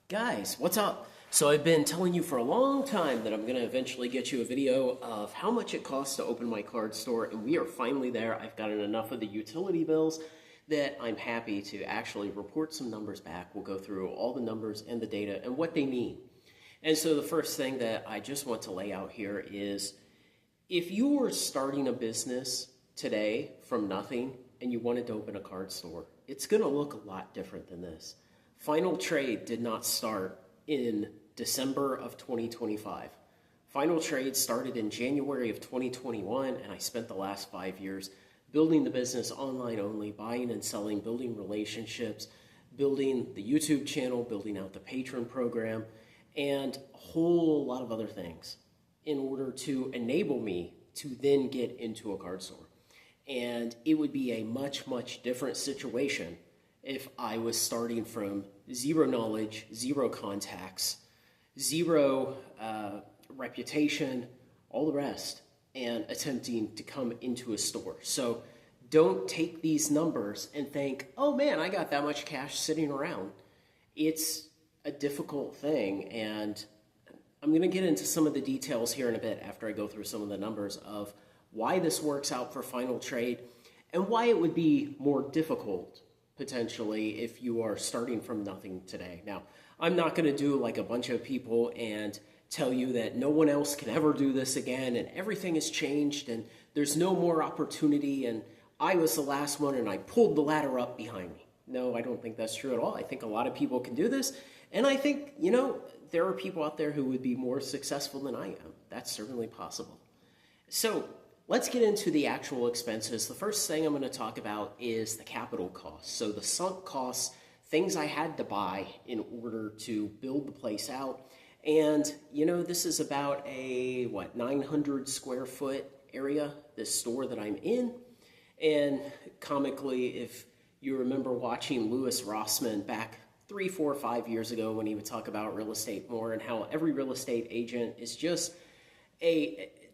Guys, what's up? So I've been telling you for a long time that I'm going to eventually get you a video of how much it costs to open my card store, and we are finally there. I've gotten enough of the utility bills that I'm happy to actually report some numbers back. We'll go through all the numbers and the data and what they mean. And so the first thing that I just want to lay out here is if you were starting a business today from nothing and you wanted to open a card store, it's going to look a lot different than this. Final Trade did not start in December of 2025. Final Trade started in January of 2021, and I spent the last 5 years building the business online only, buying and selling, building relationships, building the YouTube channel, building out the patron program, and a whole lot of other things in order to enable me to then get into a card store. And it would be a much, much different situation if I was starting from zero knowledge, zero contacts, zero reputation, all the rest, and attempting to come into a store. So don't take these numbers and think, oh man, I got that much cash sitting around. It's a difficult thing, and I'm going to get into some of the details here in a bit after I go through some of the numbers of why this works out for Final Trade and why it would be more difficult potentially if you are starting from nothing today. Now, I'm not going to do like a bunch of people and tell you that no one else can ever do this again and everything has changed and there's no more opportunity and I was the last one and I pulled the ladder up behind me. No, I don't think that's true at all. I think a lot of people can do this, and I think, there are people out there who would be more successful than I am. That's certainly possible. So let's get into the actual expenses. The first thing I'm going to talk about is the capital costs. So the sunk costs, things I had to buy in order to build the place out. And, this is about a, 900 square foot area, this store that I'm in. And comically, if you remember watching Louis Rossmann back 3, 4, 5 years ago when he would talk about real estate more and how every real estate agent is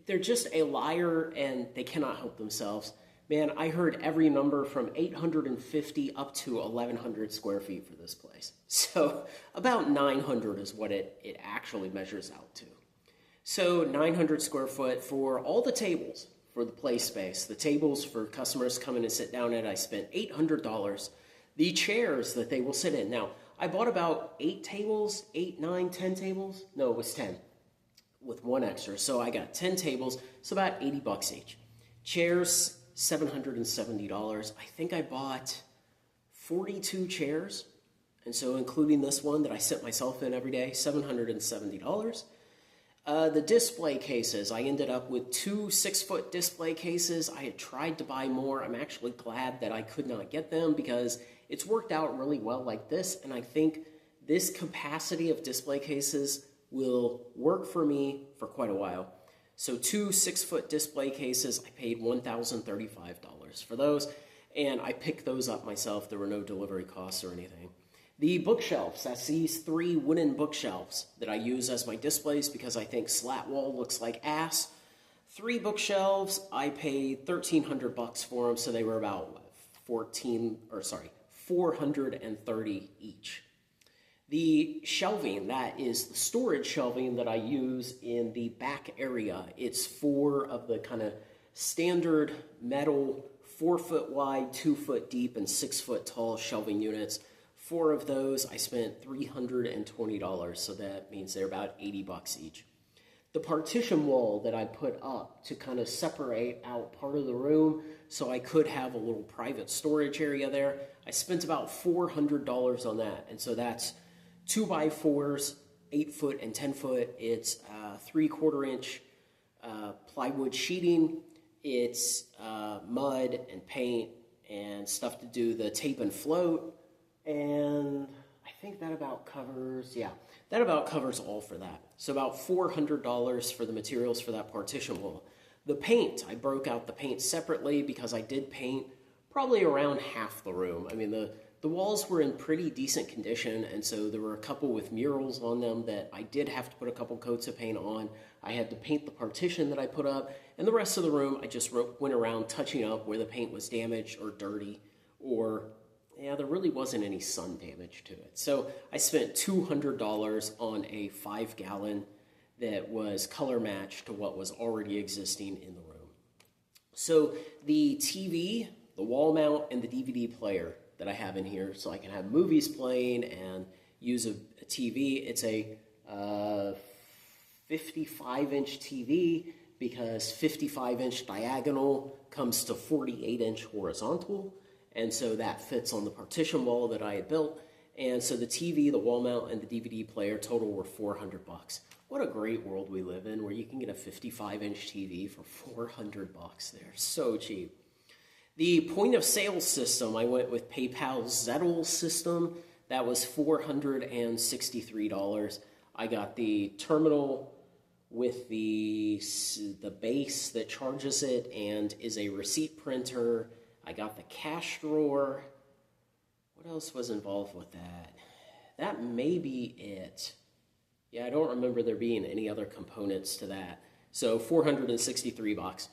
they're just a liar and they cannot help themselves. Man, I heard every number from 850 up to 1,100 square feet for this place. So about 900 is what it actually measures out to. So 900 square foot for all the tables for the play space. The tables for customers coming to sit down at, I spent $800. The chairs that they will sit in. Now, I bought about 8 tables, 8, 9, 10 tables. No, it was 10 with one extra. So I got 10 tables, so about $80 each. Chairs, $770. I think I bought 42 chairs. And so including this one that I sit myself in every day, $770. The display cases, I ended up with 2 6-foot display cases. I had tried to buy more. I'm actually glad that I could not get them because it's worked out really well like this. And I think this capacity of display cases will work for me for quite a while. So 2 6-foot display cases, I paid $1,035 for those. And I picked those up myself. There were no delivery costs or anything. The bookshelves, that's these 3 wooden bookshelves that I use as my displays because I think slat wall looks like ass. 3 bookshelves, I paid $1,300 for them, so they were about 430 each. The shelving, that is the storage shelving that I use in the back area. It's 4 of the kind of standard metal 4-foot wide, 2-foot deep, and 6-foot tall shelving units. 4 of those, I spent $320, so that means they're about $80 each. The partition wall that I put up to kind of separate out part of the room so I could have a little private storage area there, I spent about $400 on that. And so that's 2x4s, 8-foot and 10-foot. It's 3/4 inch plywood sheeting. It's mud and paint and stuff to do the tape and float. And I think that about covers all for that. So about $400 for the materials for that partition wall. The paint, I broke out the paint separately because I did paint probably around half the room. I mean, the walls were in pretty decent condition, and so there were a couple with murals on them that I did have to put a couple coats of paint on. I had to paint the partition that I put up, and the rest of the room I just went around touching up where the paint was damaged or dirty or yeah, there really wasn't any sun damage to it. So I spent $200 on a 5-gallon that was color matched to what was already existing in the room. So the TV, the wall mount, and the DVD player that I have in here, so I can have movies playing and use a TV. It's a 55-inch TV because 55-inch diagonal comes to 48-inch horizontal, and so that fits on the partition wall that I had built. And so the TV, the wall mount, and the DVD player total were $400. What a great world we live in, where you can get a 55-inch TV for $400. They're so cheap. The point of sale system, I went with PayPal's Zettel system. That was $463. I got the terminal with the base that charges it and is a receipt printer. I got the cash drawer. What else was involved with that? That may be it. Yeah, I don't remember there being any other components to that. So $463.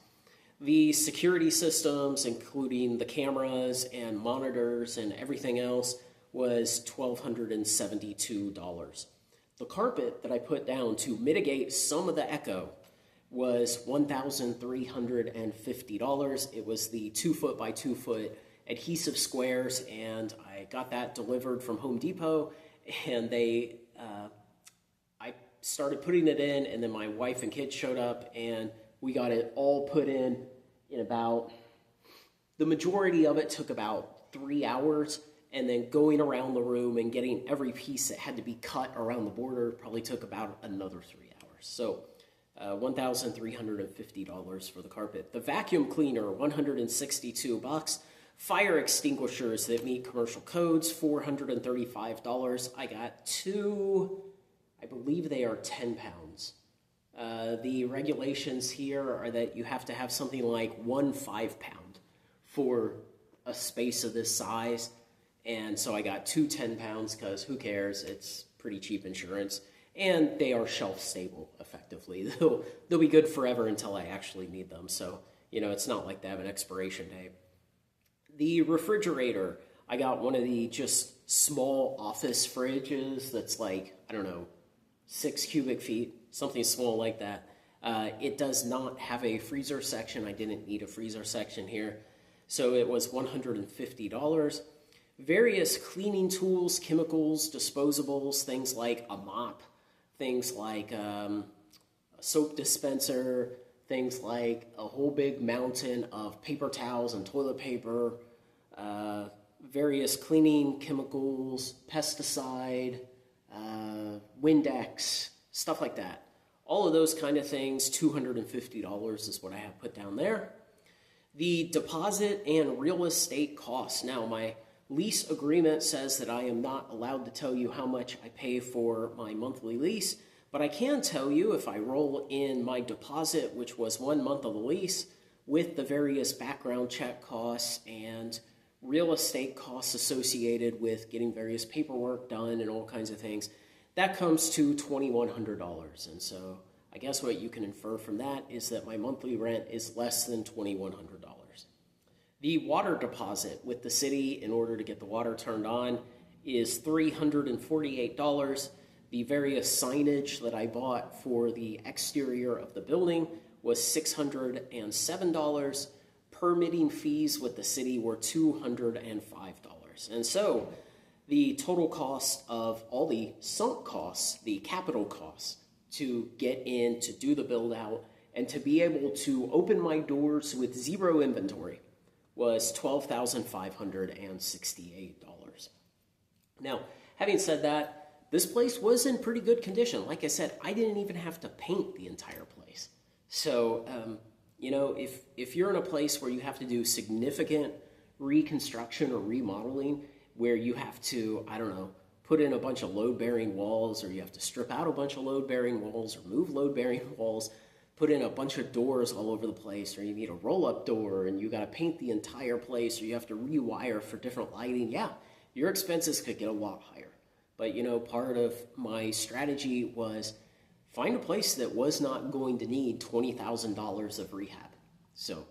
The security systems, including the cameras and monitors and everything else, was $1,272. The carpet that I put down to mitigate some of the echo was $1,350. It was the 2-foot by 2-foot adhesive squares, and I got that delivered from Home Depot, and I started putting it in, and then my wife and kids showed up, and we got it all put in about, the majority of it took about 3 hours, and then going around the room and getting every piece that had to be cut around the border probably took about another 3 hours. So $1,350 for the carpet. The vacuum cleaner, $162. Fire extinguishers that meet commercial codes, $435. I got two, I believe they are 10 pounds. The regulations here are that you have to have something like 1 5-pound for a space of this size. And so I got two 10 pounds because who cares? It's pretty cheap insurance. And they are shelf stable effectively. They'll be good forever until I actually need them. So, it's not like they have an expiration date. The refrigerator, I got one of the just small office fridges that's like, 6 cubic feet, something small like that. It does not have a freezer section. I didn't need a freezer section here. So it was $150. Various cleaning tools, chemicals, disposables, things like a mop, things like a soap dispenser, things like a whole big mountain of paper towels and toilet paper, various cleaning chemicals, pesticide, Windex, stuff like that. All of those kind of things, $250 is what I have put down there. The deposit and real estate costs. Now, my lease agreement says that I am not allowed to tell you how much I pay for my monthly lease, but I can tell you if I roll in my deposit, which was 1 month of the lease, with the various background check costs and real estate costs associated with getting various paperwork done and all kinds of things, that comes to $2,100. And so I guess what you can infer from that is that my monthly rent is less than $2,100. The water deposit with the city in order to get the water turned on is $348. The various signage that I bought for the exterior of the building was $607. Permitting fees with the city were $205. And so the total cost of all the sunk costs, the capital costs to get in, to do the build out, and to be able to open my doors with zero inventory was $12,568. Now, having said that, this place was in pretty good condition. Like I said, I didn't even have to paint the entire place. So, if you're in a place where you have to do significant reconstruction or remodeling, where you have to, put in a bunch of load-bearing walls, or you have to strip out a bunch of load-bearing walls, or move load-bearing walls, put in a bunch of doors all over the place, or you need a roll-up door, and you got to paint the entire place, or you have to rewire for different lighting, yeah, your expenses could get a lot higher. But, part of my strategy was find a place that was not going to need $20,000 of rehab. So,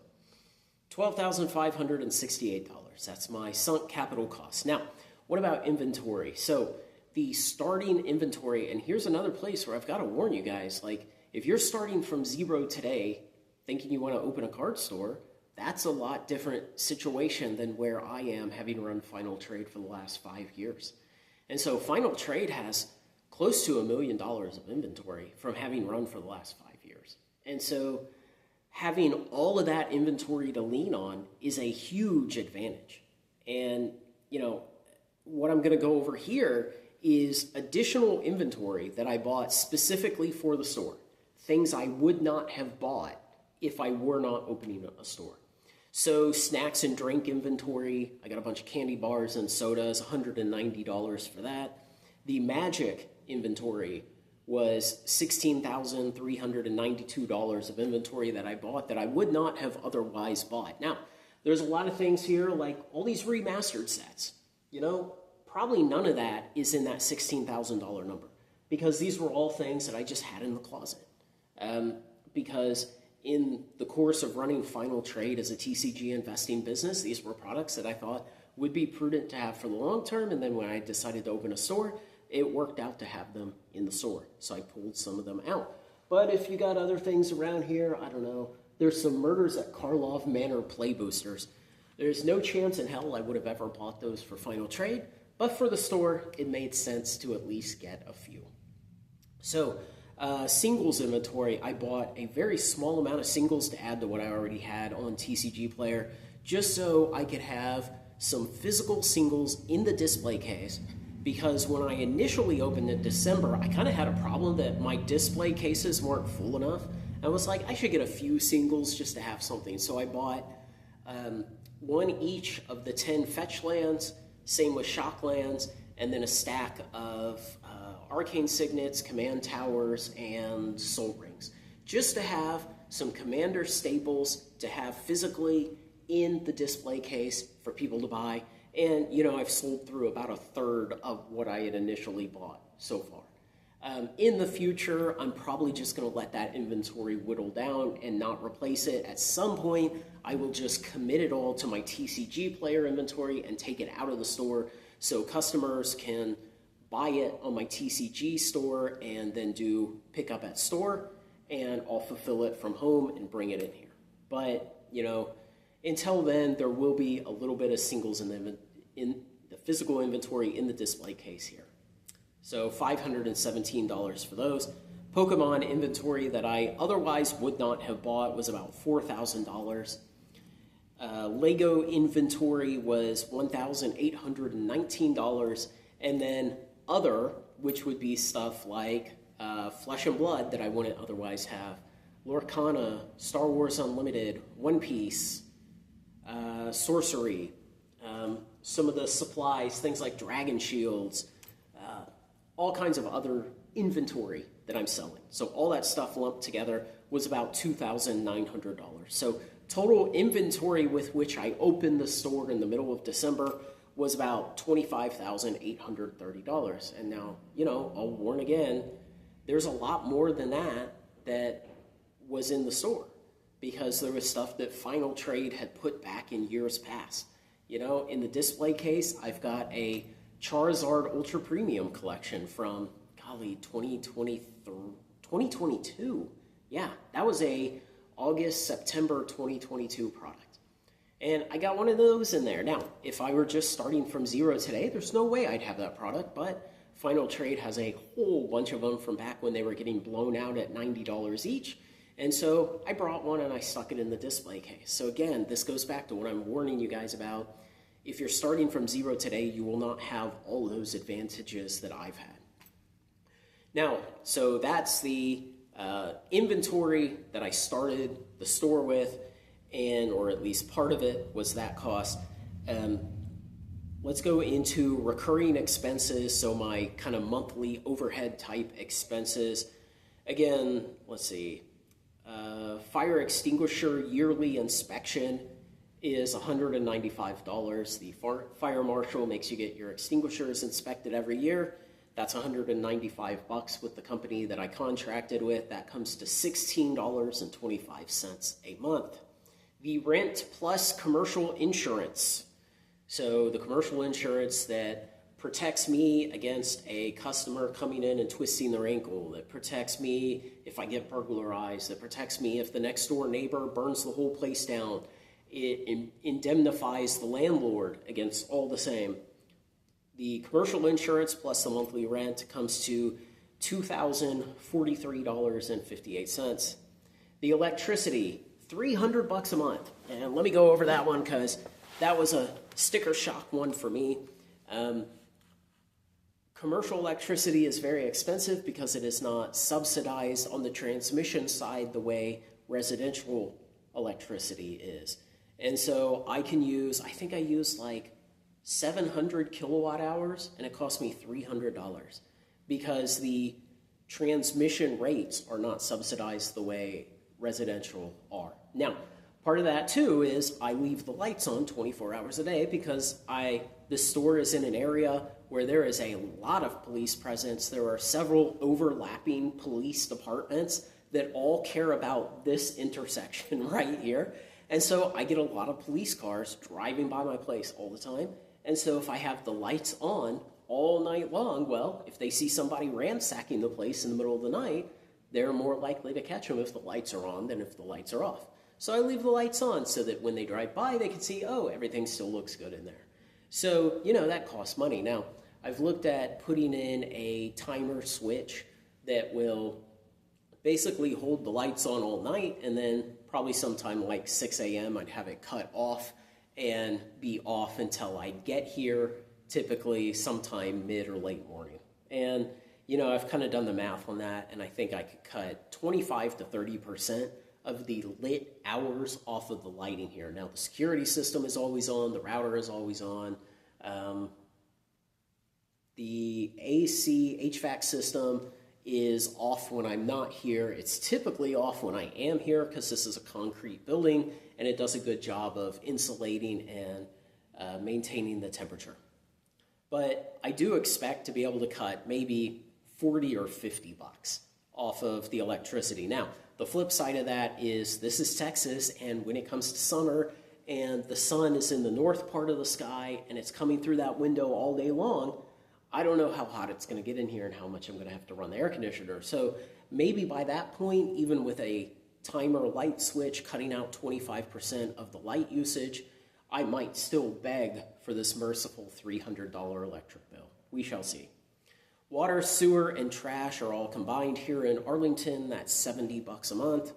$12,568. That's my sunk capital cost. Now, what about inventory? So the starting inventory, and here's another place where I've got to warn you guys, like if you're starting from zero today, thinking you want to open a card store, that's a lot different situation than where I am having run Final Trade for the last 5 years. And so Final Trade has close to $1 million of inventory from having run for the last 5 years. And so having all of that inventory to lean on is a huge advantage. And, you know, what I'm going to go over here is additional inventory that I bought specifically for the store. Things I would not have bought if I were not opening a store. So snacks and drink inventory, I got a bunch of candy bars and sodas, $190 for that. The Magic inventory was $16,392 of inventory that I bought that I would not have otherwise bought. Now, there's a lot of things here, like all these remastered sets. You know, probably none of that is in that $16,000 number because these were all things that I just had in the closet. Because in the course of running Final Trade as a TCG investing business, these were products that I thought would be prudent to have for the long term. And then when I decided to open a store, it worked out to have them in the store. So I pulled some of them out. But if you got other things around here, I don't know. There's some Murders at Karlov Manor play boosters. There's no chance in hell I would have ever bought those for Final Trade. But for the store, it made sense to at least get a few. So singles inventory, I bought a very small amount of singles to add to what I already had on TCG Player, just so I could have some physical singles in the display case. Because when I initially opened in December, I kind of had a problem that my display cases weren't full enough. I was like, I should get a few singles just to have something. So I bought one each of the 10 fetch lands, same with shock lands, and then a stack of Arcane Signets, Command Towers, and Soul Rings. Just to have some Commander staples to have physically in the display case for people to buy. And, you know, I've sold through about a third of what I had initially bought so far. In the future, I'm probably just going to let that inventory whittle down and not replace it. At some point, I will just commit it all to my TCG Player inventory and take it out of the store so customers can buy it on my TCG store and then do pick up at store, and I'll fulfill it from home and bring it in here. But, you know, until then, there will be a little bit of singles in the physical inventory in the display case here. So $517 for those. Pokemon inventory that I otherwise would not have bought was about $4,000. Lego inventory was $1,819. And then other, which would be stuff like Flesh and Blood that I wouldn't otherwise have, Lorcana, Star Wars Unlimited, One Piece, Sorcery, some of the supplies, things like Dragon Shields, all kinds of other inventory that I'm selling. So all that stuff lumped together was about $2,900. So total inventory with which I opened the store in the middle of December was about $25,830. And now, you know, I'll warn again, there's a lot more than that was in the store because there was stuff that Final Trade had put back in years past. You know, in the display case, I've got a Charizard Ultra Premium collection from, golly, 2022. Yeah, that was a August, September 2022 product. And I got one of those in there. Now, if I were just starting from zero today, there's no way I'd have that product, but Final Trade has a whole bunch of them from back when they were getting blown out at $90 each. And so I brought one and I stuck it in the display case. So again, this goes back to what I'm warning you guys about. If you're starting from zero today, you will not have all those advantages that I've had. Now, so that's the inventory that I started the store with, or at least part of it was that cost. Let's go into recurring expenses, so my kind of monthly overhead type expenses. Again, let's see, fire extinguisher yearly inspection is $195. The fire marshal makes you get your extinguishers inspected every year. That's $195 with the company that I contracted with. That comes to $16.25 a month. The rent plus commercial insurance. So the commercial insurance that protects me against a customer coming in and twisting their ankle, that protects me if I get burglarized, that protects me if the next door neighbor burns the whole place down. It indemnifies the landlord against all the same. The commercial insurance plus the monthly rent comes to $2,043.58. The electricity, $300 a month. And let me go over that one because that was a sticker shock one for me. Commercial electricity is very expensive because it is not subsidized on the transmission side the way residential electricity is. And so I can use, I think I used like 700 kilowatt hours and it cost me $300 because the transmission rates are not subsidized the way residential are. Now, part of that too is I leave the lights on 24 hours a day because the store is in an area where there is a lot of police presence. There are several overlapping police departments that all care about this intersection right here. And so I get a lot of police cars driving by my place all the time. And so if I have the lights on all night long, well, if they see somebody ransacking the place in the middle of the night, they're more likely to catch them if the lights are on than if the lights are off. So I leave the lights on so that when they drive by, they can see, oh, everything still looks good in there. So, that costs money. Now, I've looked at putting in a timer switch that will basically hold the lights on all night, and then probably sometime like 6 a.m. I'd have it cut off and be off until I get here, typically sometime mid or late morning. And, I've kind of done the math on that, and I think I could cut 25 to 30% of the lit hours off of the lighting here. Now, the security system is always on, the router is always on. The AC, HVAC system is off when I'm not here. It's typically off when I am here because this is a concrete building and it does a good job of insulating and maintaining the temperature. But I do expect to be able to cut maybe 40 or 50 bucks off of the electricity. Now, the flip side of that is this is Texas, and when it comes to summer and the sun is in the north part of the sky and it's coming through that window all day long, I don't know how hot it's going to get in here and how much I'm going to have to run the air conditioner. So maybe by that point, even with a timer light switch cutting out 25% of the light usage, I might still beg for this merciful $300 electric bill. We shall see. Water, sewer, and trash are all combined here in Arlington. That's $70 a month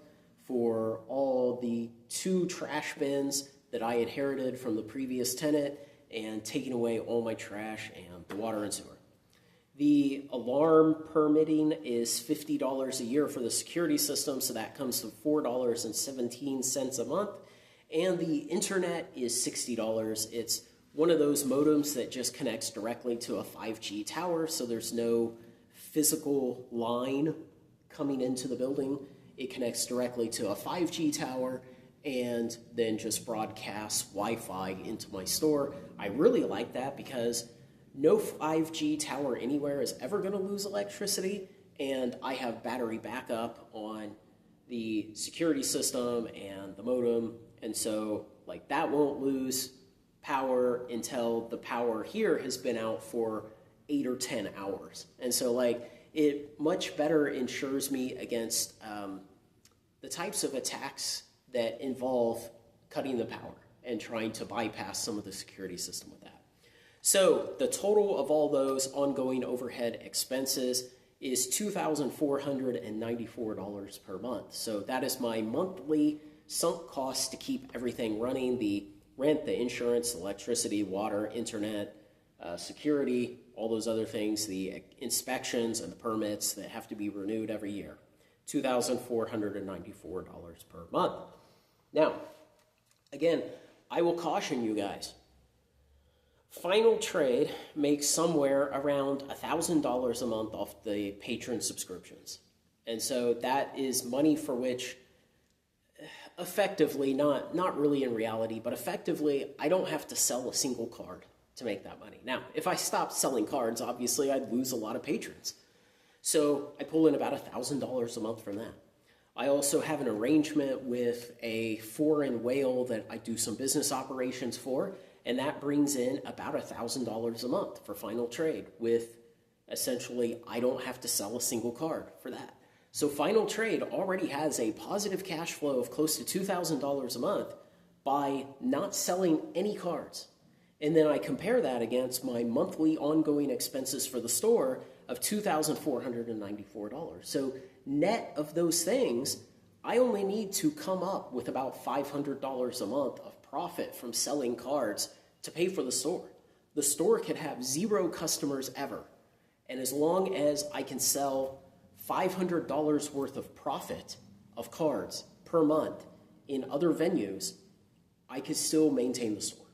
for all the 2 trash bins that I inherited from the previous tenant and taking away all my trash and the water and sewer. The alarm permitting is $50 a year for the security system, so that comes to $4.17 a month. And the internet is $60. It's one of those modems that just connects directly to a 5G tower, so there's no physical line coming into the building. It connects directly to a 5G tower and then just broadcasts Wi-Fi into my store. I really like that because no 5G tower anywhere is ever going to lose electricity, and I have battery backup on the security system and the modem, and so that won't lose power until the power here has been out for 8 or 10 hours. And so it much better insures me against the types of attacks that involve cutting the power and trying to bypass some of the security system with that. So the total of all those ongoing overhead expenses is $2,494 per month. So that is my monthly sunk cost to keep everything running: the rent, the insurance, electricity, water, internet, security, all those other things, the inspections and the permits that have to be renewed every year. $2,494 per month. Now, again, I will caution you guys. Final Trade makes somewhere around $1,000 a month off the patron subscriptions. And so that is money for which effectively, not really in reality, but effectively, I don't have to sell a single card to make that money. Now, if I stopped selling cards, obviously I'd lose a lot of patrons. So I pull in about $1,000 a month from that. I also have an arrangement with a foreign whale that I do some business operations for, and that brings in about $1,000 a month for Final Trade with essentially I don't have to sell a single card for that. So Final Trade already has a positive cash flow of close to $2,000 a month by not selling any cards. And then I compare that against my monthly ongoing expenses for the store of $2,494. So net of those things, I only need to come up with about $500 a month of profit from selling cards to pay for the store. The store could have 0 customers ever. And as long as I can sell $500 worth of profit of cards per month in other venues, I could still maintain the store.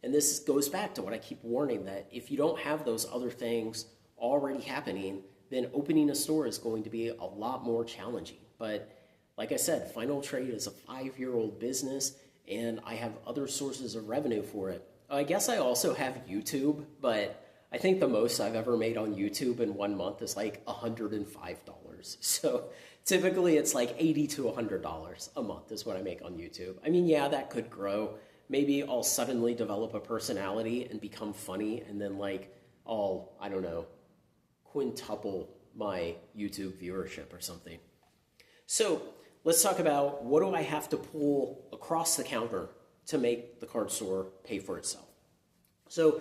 And this goes back to what I keep warning, that if you don't have those other things already happening, then opening a store is going to be a lot more challenging. But like I said, Final Trade is a 5-year-old business, and I have other sources of revenue for it. I guess I also have YouTube, but I think the most I've ever made on YouTube in 1 month is like $105. So typically it's like $80 to $100 a month is what I make on YouTube. I mean, yeah, that could grow. Maybe I'll suddenly develop a personality and become funny, and then like I'll, I don't know, quintuple my YouTube viewership or something. So let's talk about, what do I have to pull across the counter to make the card store pay for itself? So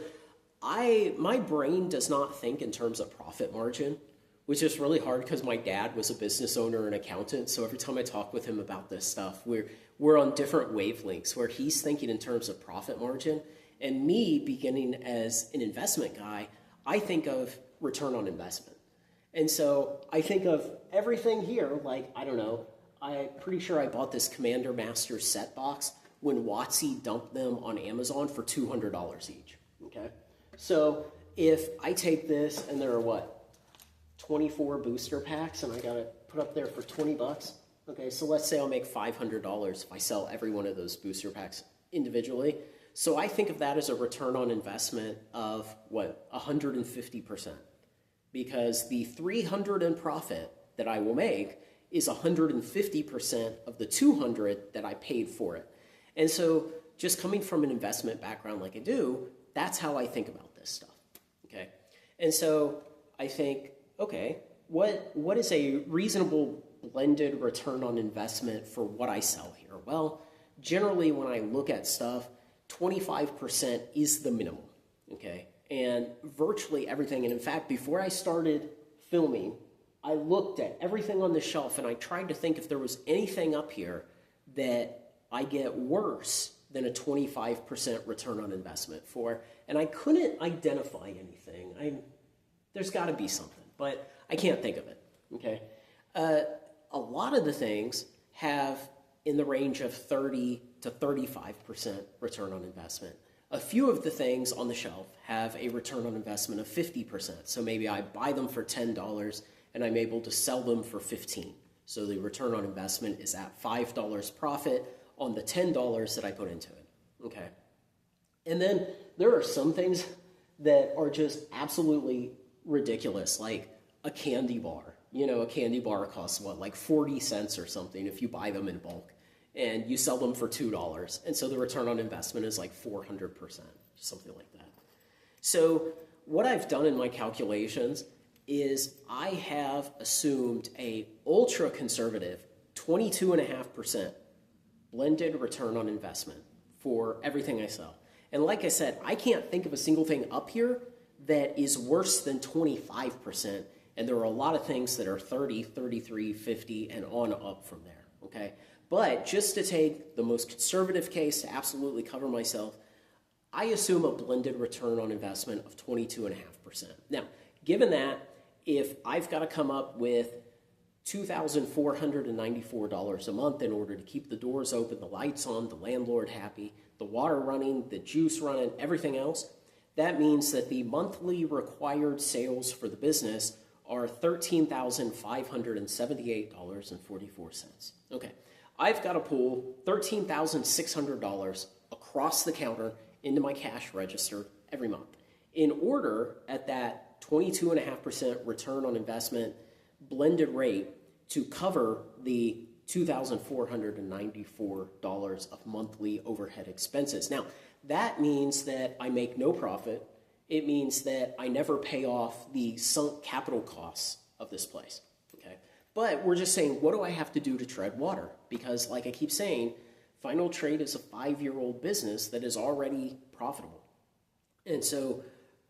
my brain does not think in terms of profit margin, which is really hard because my dad was a business owner and accountant. So every time I talk with him about this stuff, we're on different wavelengths, where he's thinking in terms of profit margin, and me, beginning as an investment guy, I think of return on investment. And so I think of everything here, like, I don't know, I'm pretty sure I bought this Commander Master set box when WotC dumped them on Amazon for $200 each, okay? So if I take this, and there are what, 24 booster packs, and I got it put up there for 20 bucks. Okay, so let's say I'll make $500 if I sell every one of those booster packs individually. So I think of that as a return on investment of what, 150%, because the $300 in profit that I will make is 150% of the $200 that I paid for it. And so just coming from an investment background like I do, that's how I think about this stuff, okay? And so I think, okay, what is a reasonable blended return on investment for what I sell here? Well, generally when I look at stuff, 25% is the minimum, okay? And virtually everything, and in fact, before I started filming, I looked at everything on the shelf and I tried to think if there was anything up here that I get worse than a 25% return on investment for, and I couldn't identify anything. There's got to be something, but I can't think of it, okay? A lot of the things have in the range of 30 to 35% return on investment. A few of the things on the shelf have a return on investment of 50%. So maybe I buy them for $10 and I'm able to sell them for $15. So the return on investment is at $5 profit on the $10 that I put into it, okay? And then there are some things that are just absolutely ridiculous, like a candy bar. You know, a candy bar costs what, like 40 cents or something if you buy them in bulk, and you sell them for $2. And so the return on investment is like 400%, something like that. So what I've done in my calculations is I have assumed a ultra conservative 22.5% blended return on investment for everything I sell. And like I said, I can't think of a single thing up here that is worse than 25%. And there are a lot of things that are 30, 33, 50, and on up from there, okay? But just to take the most conservative case to absolutely cover myself, I assume a blended return on investment of 22.5%. Now, given that, if I've got to come up with $2,494 a month in order to keep the doors open, the lights on, the landlord happy, the water running, the juice running, everything else, that means that the monthly required sales for the business are $13,578.44. Okay, I've got to pull $13,600 across the counter into my cash register every month in order at that 22.5% return on investment blended rate to cover the $2,494 of monthly overhead expenses. Now, that means that I make no profit. It means that I never pay off the sunk capital costs of this place, okay? But we're just saying, what do I have to do to tread water? Because like I keep saying, Final Trade is a 5-year-old business that is already profitable. And so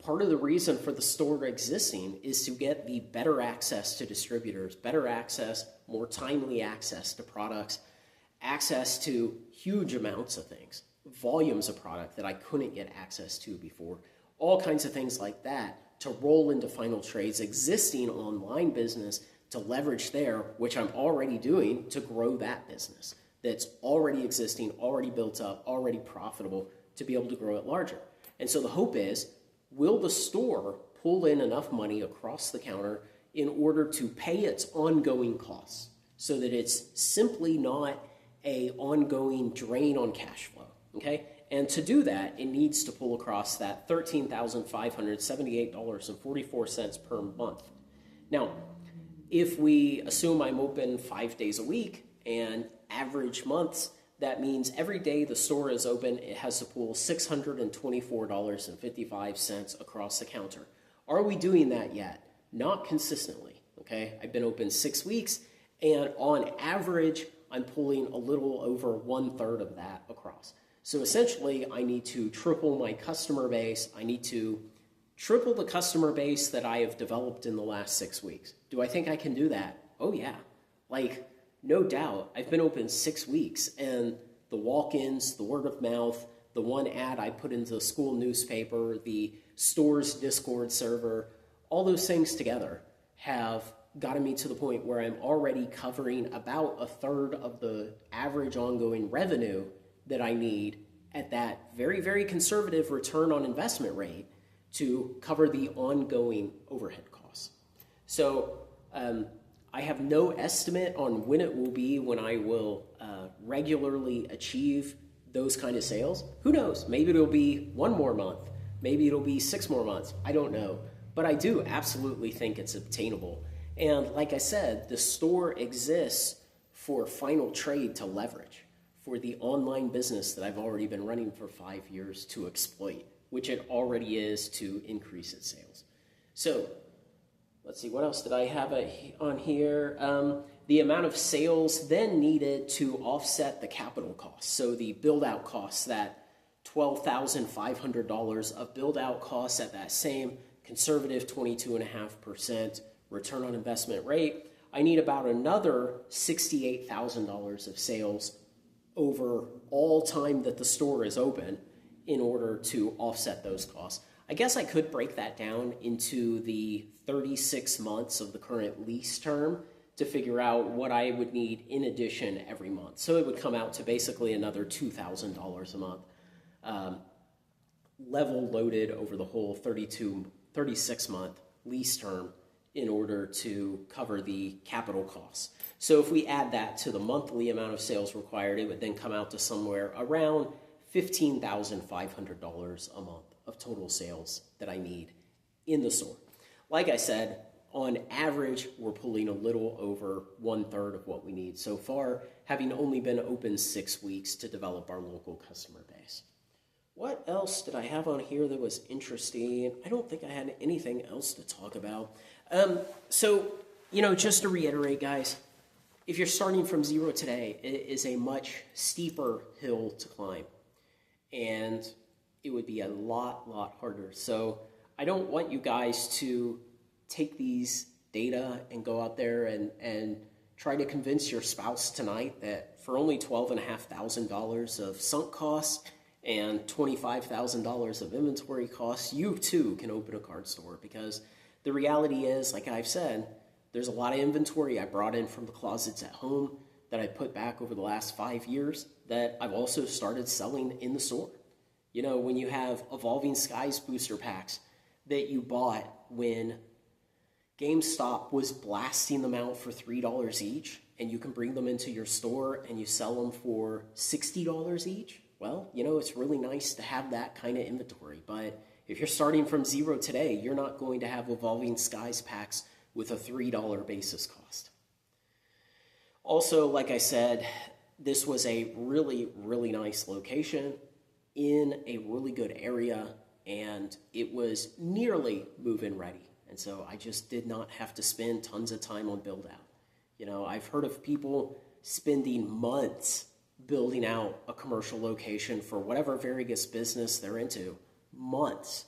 part of the reason for the store existing is to get the better access to distributors, better access, more timely access to products, access to huge amounts of things, volumes of product that I couldn't get access to before, all kinds of things like that to roll into Final Trade's existing online business to leverage there, which I'm already doing to grow that business that's already existing, already built up, already profitable to be able to grow it larger. And so the hope is, will the store pull in enough money across the counter in order to pay its ongoing costs so that it's simply not a ongoing drain on cash flow, okay? And to do that, it needs to pull across that $13,578.44 per month. Now, if we assume I'm open 5 days a week and average months, that means every day the store is open, it has to pull $624.55 across the counter. Are we doing that yet? Not consistently, okay? I've been open 6 weeks, and on average, I'm pulling a little over 1/3 of that across. So essentially, I need to triple my customer base. I need to triple the customer base that I have developed in the last 6 weeks. Do I think I can do that? Oh yeah, like no doubt. I've been open 6 weeks, and the walk-ins, the word of mouth, the one ad I put into the school newspaper, the store's Discord server, all those things together have gotten me to the point where I'm already covering about 1/3 of the average ongoing revenue that I need at that very, very conservative return on investment rate to cover the ongoing overhead costs. So I have no estimate on when it will be when I will regularly achieve those kind of sales. Who knows? Maybe it'll be 1 more month. Maybe it'll be 6 more months. I don't know. But I do absolutely think it's obtainable. And like I said, the store exists for Final Trade to leverage, for the online business that I've already been running for 5 years to exploit, which it already is to increase its sales. So let's see, what else did I have on here? The amount of sales then needed to offset the capital costs. So the build-out costs, that $12,500 of build-out costs at that same conservative 22.5% return on investment rate, I need about another $68,000 of sales over all time that the store is open in order to offset those costs. I guess I could break that down into the 36 months of the current lease term to figure out what I would need in addition every month. So it would come out to basically another $2,000 a month, level loaded over the whole 36-month lease term in order to cover the capital costs. So if we add that to the monthly amount of sales required, it would then come out to somewhere around $15,500 a month of total sales that I need in the store. Like I said, on average, we're pulling a little over 1/3 of what we need so far, having only been open 6 weeks to develop our local customer base. What else did I have on here that was interesting? I don't think I had anything else to talk about. So, just to reiterate, guys, if you're starting from zero today, it is a much steeper hill to climb. And it would be a lot harder. So I don't want you guys to take these data and go out there and try to convince your spouse tonight that for only $12,500 of sunk costs and $25,000 of inventory costs, you too can open a card store. Because the reality is, like I've said, there's a lot of inventory I brought in from the closets at home that I put back over the last 5 years that I've also started selling in the store. When you have Evolving Skies booster packs that you bought when GameStop was blasting them out for $3 each, and you can bring them into your store and you sell them for $60 each, well, it's really nice to have that kind of inventory. But if you're starting from zero today, you're not going to have Evolving Skies packs with a $3 basis cost. Also, like I said, this was a really nice location. in a really good area, and it was nearly move-in ready. And so I just did not have to spend tons of time on build out. You know, I've heard of people spending months building out a commercial location for whatever various business they're into, months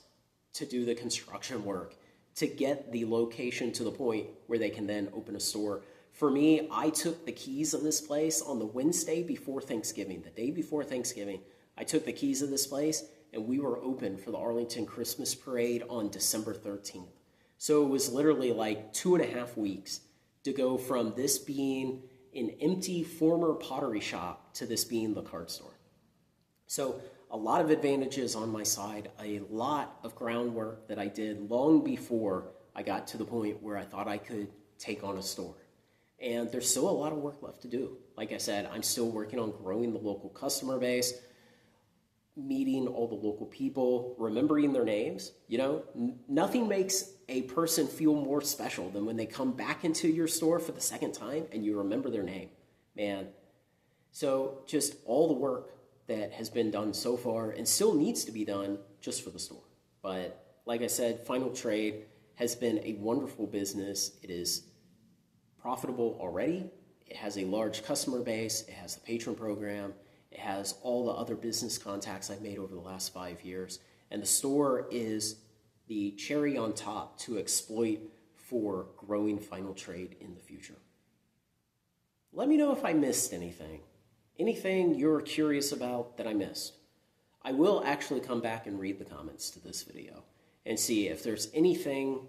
to do the construction work, to get the location to the point where they can then open a store. For me, I took the keys of this place on the Wednesday before Thanksgiving, the day before Thanksgiving. I took the keys of this place and we were open for the Arlington Christmas Parade on December 13th. So it was literally like 2.5 weeks to go from this being an empty former pottery shop to this being the card store. So a lot of advantages on my side, a lot of groundwork that I did long before I got to the point where I thought I could take on a store. And there's still a lot of work left to do. Like I said, I'm still working on growing the local customer base, meeting all the local people, remembering their names. You know, nothing makes a person feel more special than when they come back into your store for the second time and you remember their name, man. So just all the work that has been done so far and still needs to be done just for the store. But like I said, Final Trade has been a wonderful business. It is profitable already. It has a large customer base. It has the patron program. It has all the other business contacts I've made over the last 5 years. And the store is the cherry on top to exploit for growing Final Trade in the future. Let me know if I missed anything. Anything you're curious about that I missed. I will actually come back and read the comments to this video and see if there's anything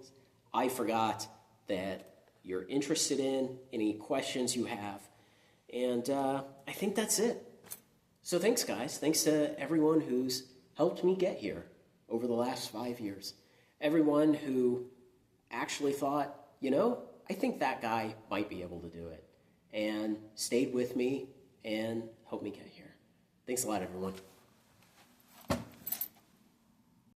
I forgot that you're interested in, any questions you have. And I think that's it. So thanks, guys. Thanks to everyone who's helped me get here over the last 5 years. Everyone who actually thought, you know, I think that guy might be able to do it, and stayed with me and helped me get here. Thanks a lot, everyone.